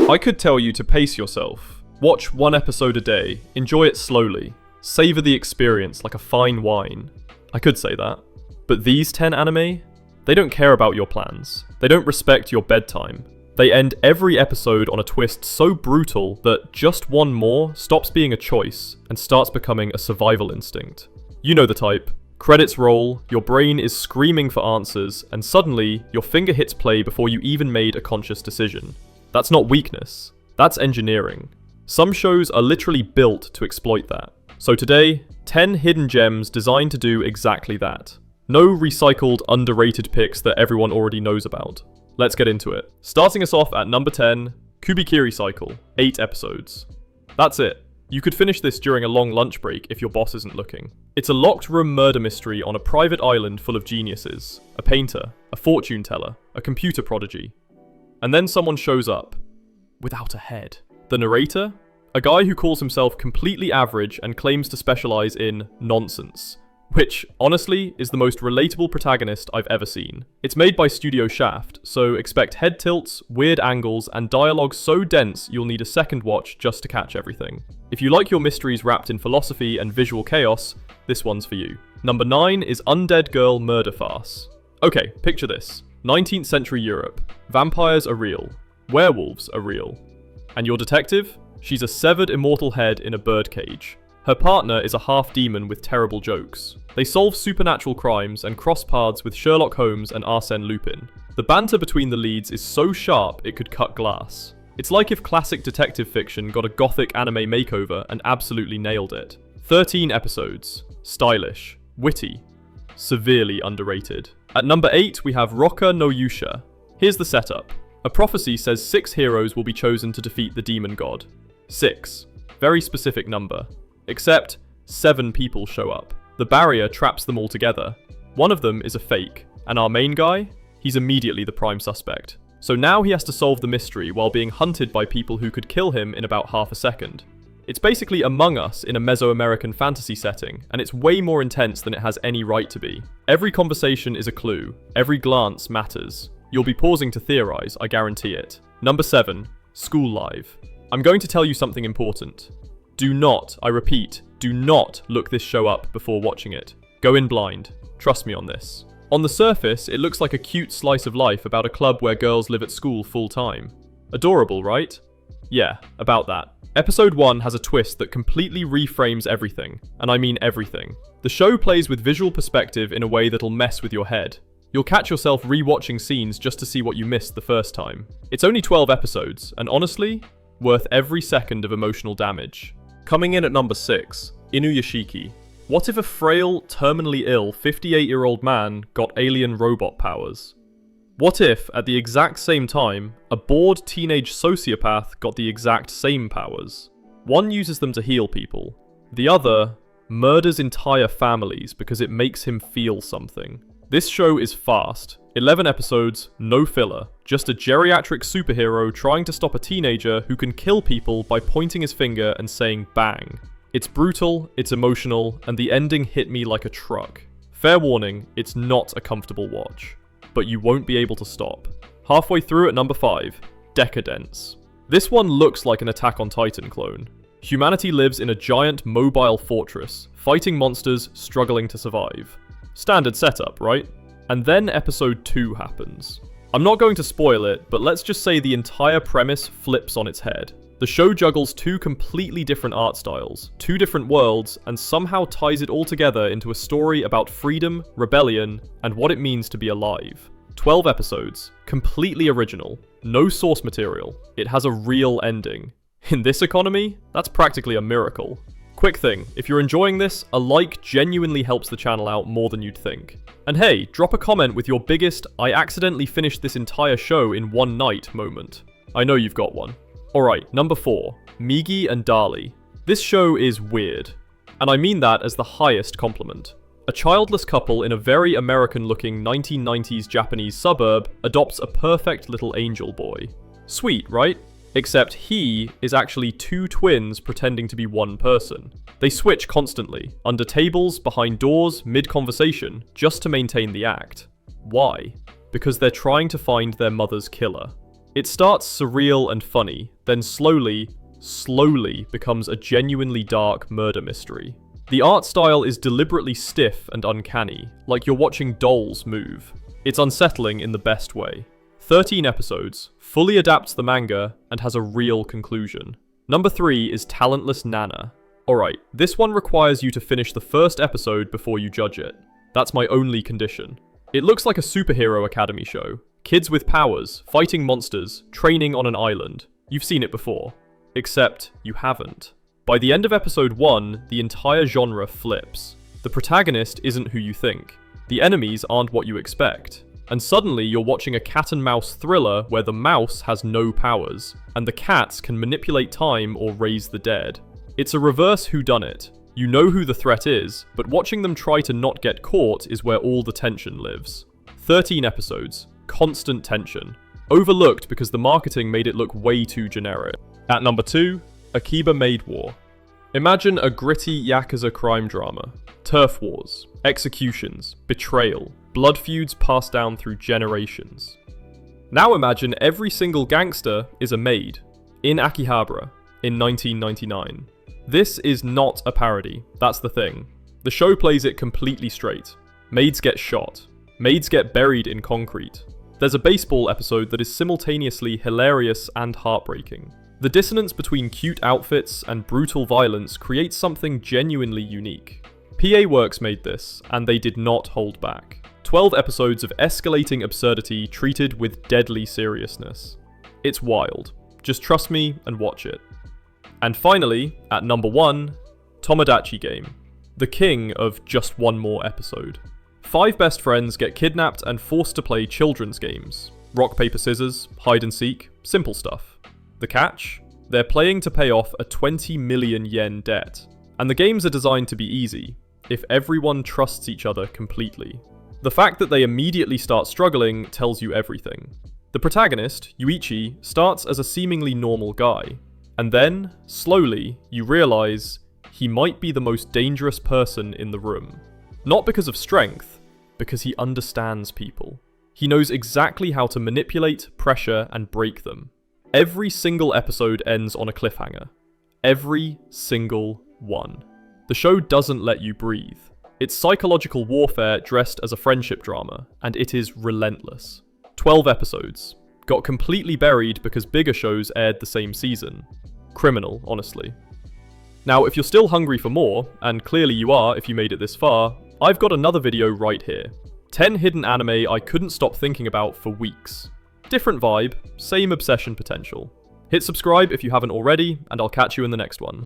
I could tell you to pace yourself. Watch one episode a day, enjoy it slowly, savor the experience like a fine wine. I could say that. But these 10 anime, they don't care about your plans. They don't respect your bedtime. They end every episode on a twist so brutal that just one more stops being a choice and starts becoming a survival instinct. You know the type. Credits roll, your brain is screaming for answers, and suddenly your finger hits play before you even made a conscious decision. That's not weakness, that's engineering. Some shows are literally built to exploit that. So today, 10 hidden gems designed to do exactly that. No recycled, underrated picks that everyone already knows about. Let's get into it. Starting us off at number 10, Kubikiri Cycle, 8 episodes. That's it. You could finish this during a long lunch break if your boss isn't looking. It's a locked room murder mystery on a private island full of geniuses. A painter, a fortune teller, a computer prodigy. And then someone shows up. Without a head. The narrator? A guy who calls himself completely average and claims to specialize in nonsense. Which, honestly, is the most relatable protagonist I've ever seen. It's made by Studio Shaft, so expect head tilts, weird angles, and dialogue so dense you'll need a second watch just to catch everything. If you like your mysteries wrapped in philosophy and visual chaos, this one's for you. Number 9 is Undead Girl Murder Farce. Okay, picture this. 19th century Europe. Vampires are real. Werewolves are real. And your detective? She's a severed immortal head in a birdcage. Her partner is a half-demon with terrible jokes. They solve supernatural crimes and cross paths with Sherlock Holmes and Arsène Lupin. The banter between the leads is so sharp it could cut glass. It's like if classic detective fiction got a gothic anime makeover and absolutely nailed it. 13 episodes. Stylish. Witty. Severely underrated. At number 8 we have Rokka no Yuusha. Here's the setup. A prophecy says 6 heroes will be chosen to defeat the demon god. 6. Very specific number. Except, 7 people show up. The barrier traps them all together. One of them is a fake, and our main guy? He's immediately the prime suspect. So now he has to solve the mystery while being hunted by people who could kill him in about half a second. It's basically Among Us in a Mesoamerican fantasy setting, and it's way more intense than it has any right to be. Every conversation is a clue. Every glance matters. You'll be pausing to theorize, I guarantee it. Number 7, School Live. I'm going to tell you something important. Do not, I repeat, do not look this show up before watching it. Go in blind. Trust me on this. On the surface, it looks like a cute slice of life about a club where girls live at school full time. Adorable, right? Yeah, about that. Episode 1 has a twist that completely reframes everything, and I mean everything. The show plays with visual perspective in a way that'll mess with your head. You'll catch yourself re-watching scenes just to see what you missed the first time. It's only 12 episodes, and honestly, worth every second of emotional damage. Coming in at number 6, Inuyashiki. What if a frail, terminally ill 58-year-old man got alien robot powers? What if, at the exact same time, a bored teenage sociopath got the exact same powers? One uses them to heal people. The other murders entire families because it makes him feel something. This show is fast. 11 episodes, no filler. Just a geriatric superhero trying to stop a teenager who can kill people by pointing his finger and saying bang. It's brutal, it's emotional, and the ending hit me like a truck. Fair warning, it's not a comfortable watch. But you won't be able to stop. Halfway through at number 5, Deca-Dence. This one looks like an Attack on Titan clone. Humanity lives in a giant mobile fortress, fighting monsters struggling to survive. Standard setup, right? And then episode 2 happens. I'm not going to spoil it, but let's just say the entire premise flips on its head. The show juggles 2 completely different art styles, 2 different worlds, and somehow ties it all together into a story about freedom, rebellion, and what it means to be alive. 12 episodes, completely original, no source material. It has a real ending. In this economy, that's practically a miracle. Quick thing, if you're enjoying this, a like genuinely helps the channel out more than you'd think. And hey, drop a comment with your biggest "I accidentally finished this entire show in one night" moment. I know you've got one. Alright, number 4, Migi and Dali. This show is weird, and I mean that as the highest compliment. A childless couple in a very American-looking 1990s Japanese suburb adopts a perfect little angel boy. Sweet, right? Except he is actually 2 twins pretending to be one person. They switch constantly, under tables, behind doors, mid-conversation, just to maintain the act. Why? Because they're trying to find their mother's killer. It starts surreal and funny, then slowly becomes a genuinely dark murder mystery. The art style is deliberately stiff and uncanny, like you're watching dolls move. It's unsettling in the best way. 13 episodes, fully adapts the manga, and has a real conclusion. Number 3 is Talentless Nana. Alright, this one requires you to finish the first episode before you judge it. That's my only condition. It looks like a superhero academy show. Kids with powers, fighting monsters, training on an island. You've seen it before. Except you haven't. By the end of episode 1, the entire genre flips. The protagonist isn't who you think. The enemies aren't what you expect. And suddenly you're watching a cat and mouse thriller where the mouse has no powers, and the cats can manipulate time or raise the dead. It's a reverse whodunit. You know who the threat is, but watching them try to not get caught is where all the tension lives. 13 episodes. Constant tension. Overlooked because the marketing made it look way too generic. At number 2, Akiba Maid War. Imagine a gritty Yakuza crime drama. Turf wars, executions, betrayal, blood feuds passed down through generations. Now imagine every single gangster is a maid, in Akihabara, in 1999. This is not a parody, that's the thing. The show plays it completely straight. Maids get shot. Maids get buried in concrete. There's a baseball episode that is simultaneously hilarious and heartbreaking. The dissonance between cute outfits and brutal violence creates something genuinely unique. PA Works made this, and they did not hold back. 12 episodes of escalating absurdity treated with deadly seriousness. It's wild. Just trust me and watch it. And finally, at number 1, Tomodachi Game. The king of just one more episode. 5 best friends get kidnapped and forced to play children's games. Rock, paper, scissors, hide and seek, simple stuff. The catch? They're playing to pay off a 20 million yen debt. And the games are designed to be easy, if everyone trusts each other completely. The fact that they immediately start struggling tells you everything. The protagonist, Yuichi, starts as a seemingly normal guy. And then, slowly, you realize he might be the most dangerous person in the room. Not because of strength, because he understands people. He knows exactly how to manipulate, pressure, and break them. Every single episode ends on a cliffhanger. Every single one. The show doesn't let you breathe. It's psychological warfare dressed as a friendship drama, and it is relentless. 12 episodes. Got completely buried because bigger shows aired the same season. Criminal, honestly. Now, if you're still hungry for more, and clearly you are if you made it this far, I've got another video right here. 10 hidden anime I couldn't stop thinking about for weeks. Different vibe, same obsession potential. Hit subscribe if you haven't already, and I'll catch you in the next one.